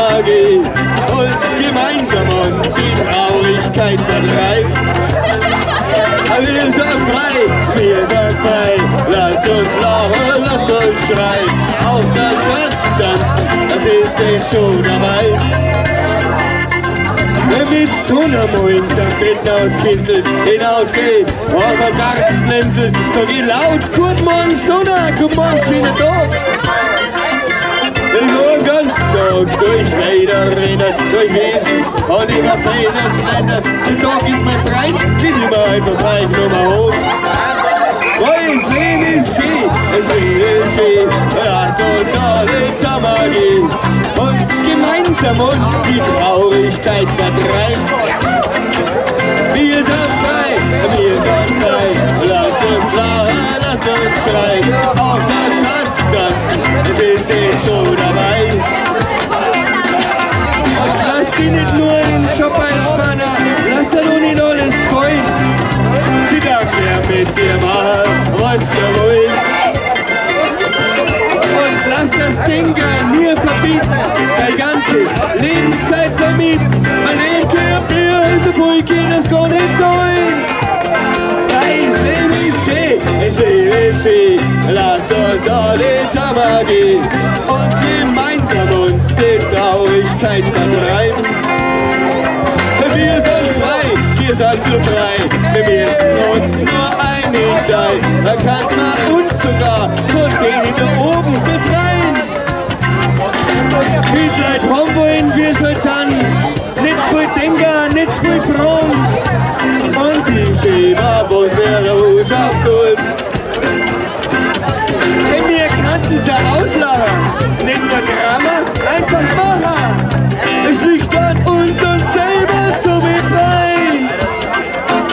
Sommer gehen und gemeinsam uns die Traurigkeit vertreiben. Wir sind frei, lass uns lachen, lass uns schreien, auf der Straße tanzen, das ist denn schon dabei. Mit Sonnenmond am Bett auskitzeln, hinausgeht, auf dem Garten blinzeln, sag ich laut, guten Morgen Sonne, guten Morgen schöner Tag. Ich will den ganzen Tag durch Wälder rennen, durch Wiesen und über Felder schlendern. Der Tag ist mein Freund, bin immer einfach reich, nur mal hoch. Weil das Leben ist schön, das Leben ist schön, lass uns alle zusammen gehen und gemeinsam uns die Traurigkeit vertreiben. Wir sind frei, lass uns lachen, lass uns schreien, auf der Straße tanzen, es ist denn schon dabei. Und lass dich nicht nur im Job einspannen, lass dir doch nicht alles gefallen. Sie darf mehr mit dir machen, was du willst. Und lass das Denken mir verbieten, deine ganze Lebenszeit vermieten. Mein Leben gehört mir, so viel kann es gar nicht sein. Das Leben ist schön, das Leben ist schön, lass uns alle zusammen gehen und gemeinsam uns die Traurigkeit vertreiben. Wir sind frei, wir sind so frei, wir müssen uns nur einig sein, dann kann man uns sogar von denen da oben befreien. Die Leute haben wollen, wir es halt sind, nicht viel denken, nicht viel fragen und die Schäber, was wir da auf tun. Denn wir kannten sie auslachen, nicht nur Grammar, einfach machen. Es liegt an uns selber zu befreien.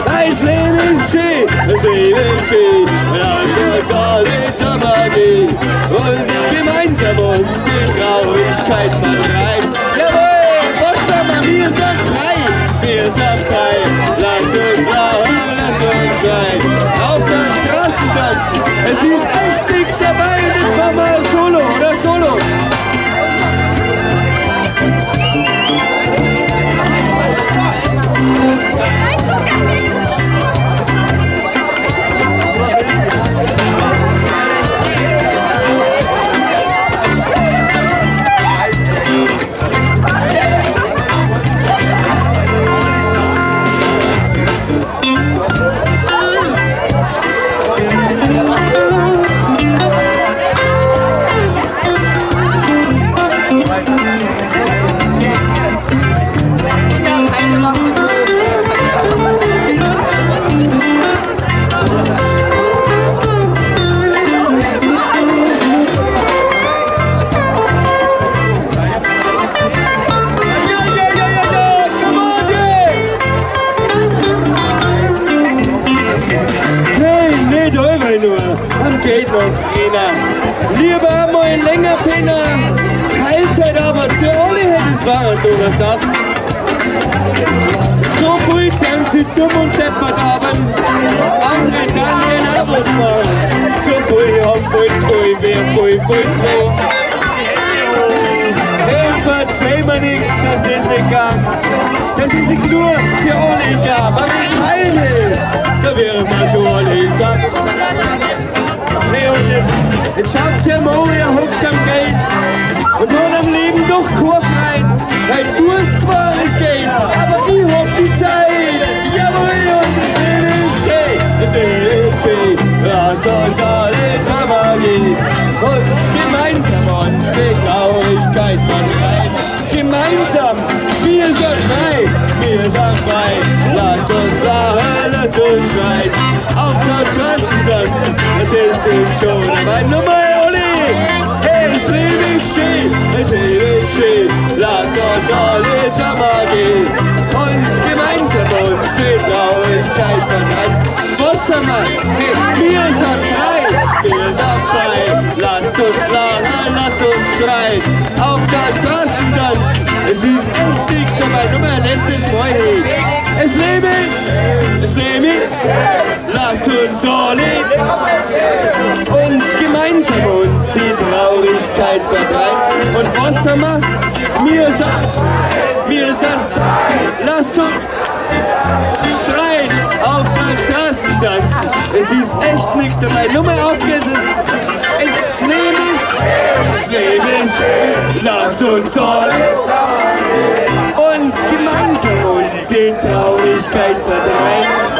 Das Leben ist schön, das Leben ist schön, lass uns alle zusammen gehen und gemeinsam uns die Traurigkeit vertreiben. Jawohl, was sagen wir sind frei, wir sind frei, lasst uns lachen, lasst uns schreien, auf der Straße tanzen, es ist echt nichts dabei, nicht machen wir Solo oder Solo. Geht noch einer. Lieber einmal länger pennen. Teilzeitarbeit für alle hätte es waren, du Saft. So viel dann sie dumm und deppert haben. Andere dann ihren Abos machen. So viel haben voll zwei, wer voll zwei. Verzeih mir nichts, dass das nicht kann. Das ist nicht nur für alle da. Aber wenn teilen will, da wären wir schon alle satt. Hey, und jetzt schaut's ja mal, er hockt am Geld und hat am Leben doch keine Freude. Weil du hast zwar das Geld, aber ich hab die Zeit. Jawohl, und das Leben ist schön, das Leben ist schön. Lass uns alle zusammen gehen und gemeinsam uns die Traurigkeit vertreiben. Gemeinsam, wir sind frei, lass uns lachen, lass uns schreien, auf der Straße tanzen, das ist die Show dabei. Nochmal, Olli, hey, das Leben ist schön, das Leben ist schön, lass uns alle zusammen gehen und gemeinsam uns die Traurigkeit vertreiben. Was haben wir? Wir sind frei, lasst uns lachen, lasst uns schreien, auf der Straße tanzen, es ist echt nichts dabei, nur mehr nennt es Freude. Es lebe, lasst uns alle und gemeinsam uns die Traurigkeit vertreiben. Und was haben wir? Wir sind, lasst uns schreien, auf der Straße tanzen. Es ist echt nichts dabei. Nur mal aufgesetzt. Es Leben ist, lasst uns alle und gemeinsam uns die Traurigkeit verdrängen.